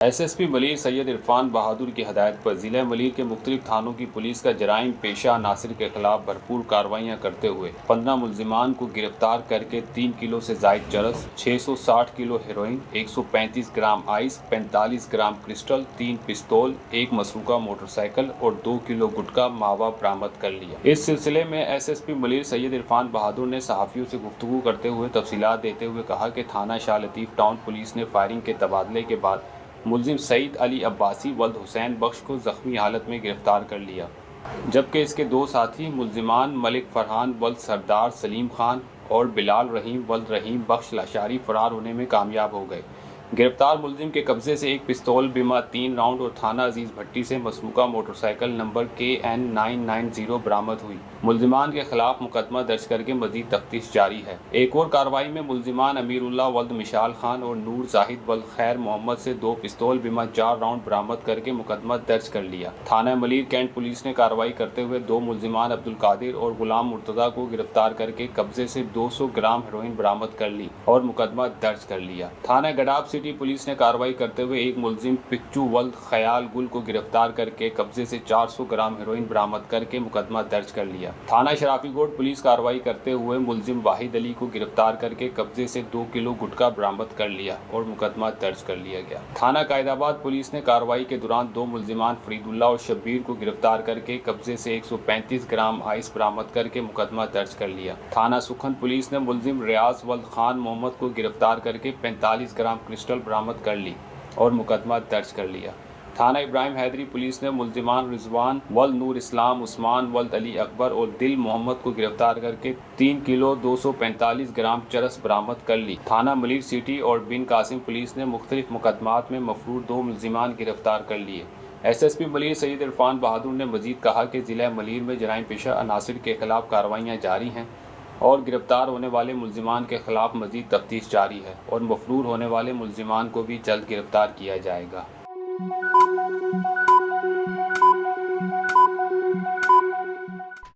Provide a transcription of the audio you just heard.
S S P Malir سید عرفان بہادر کی ہدایت پر ضلع ملیر کے مختلف تھانوں کی پولیس کا جرائم پیشہ عناصر کے خلاف بھرپور کارروائیاں کرتے ہوئے 15 ملزمان کو گرفتار کر کے 3 کلو سے زائد چرس، 660 kilo heroin, 135 gram ice, 45 gram crystal, 3 پستول، 1 مسروقہ موٹر سائیکل اور 2 کلو گٹکا ماوا برآمد کر لیا۔ اس سلسلے میں ایس ایس پی ملیر سید عرفان بہادر نے صحافیوں سے گفتگو کرتے ہوئے تفصیلات دیتے ہوئے کہا کہ تھانہ شاہ لطیف ٹاؤن پولیس نے فائرنگ کے تبادلے کے بعد ملزم سعید علی عباسی ولد حسین بخش کو زخمی حالت میں گرفتار کر لیا، جبکہ اس کے 2 ساتھی ملزمان ملک فرحان ولد سردار سلیم خان اور بلال رحیم ولد رحیم بخش لاشاری فرار ہونے میں کامیاب ہو گئے۔ گرفتار ملزم کے قبضے سے 1 پستول بما 3 راؤنڈ اور تھانہ عزیز بھٹی سے مسروقہ موٹر سائیکل نمبر KN 990 برآمد ہوئی۔ ملزمان کے خلاف مقدمہ درج کر کے مزید تفتیش جاری ہے۔ ایک اور کارروائی میں ملزمان امیر اللہ ولد مشال خان اور نور زاہد ولد خیر محمد سے 2 پستول بما 4 راؤنڈ برآمد کر کے مقدمہ درج کر لیا۔ تھانہ ملیر کینٹ پولیس نے کارروائی کرتے ہوئے 2 ملزمان عبدالقادر اور غلام مرتضیٰ کو گرفتار کر کے قبضے سے 200 گرام ہیروئن برآمد کر لی اور مقدمہ درج کر لیا۔ تھانہ گڈاب سٹی پولیس نے کارروائی کرتے ہوئے 1 ملزم پچو ولد خیال گل کو گرفتار کر کے قبضے سے 400 گرام ہیروئن برآمد کر کے مقدمہ درج کر لیا۔ تھانہ شرافی کوٹ پولیس کارروائی کرتے ہوئے ملزم واحد علی کو گرفتار کر کے قبضے سے 2 کلو گٹکا برآمد کر لیا اور مقدمہ درج کر لیا گیا۔ تھانہ قائد آباد پولیس نے کارروائی کے دوران 2 ملزمان فرید اللہ اور شبیر کو گرفتار کر کے قبضے سے 135 گرام آئس برآمد کر کے مقدمہ درج کر لیا۔ تھانہ سکھن پولیس نے ملزم ریاض ولد خان محمد کو گرفتار کر کے 45 گرام کرسٹل برآمد کر لی اور مقدمہ درج کر لیا۔ تھانہ ابراہیم حیدری پولیس نے ملزمان رضوان ولد نور اسلام، عثمان ولد علی اکبر اور دل محمد کو گرفتار کر کے 3 کلو 245 گرام چرس برآمد کر لی۔ تھانہ ملیر سٹی اور بن قاسم پولیس نے مختلف مقدمات میں مفرور 2 ملزمان گرفتار کر لیے۔ ایس ایس پی ملیر سید عرفان بہادر نے مزید کہا کہ ضلع ملیر میں جرائم پیشہ عناصر کے خلاف کارروائیاں جاری ہیں اور گرفتار ہونے والے ملزمان کے خلاف مزید تفتیش جاری ہے اور مفرور ہونے والے ملزمان کو بھی جلد گرفتار کیا جائے گا۔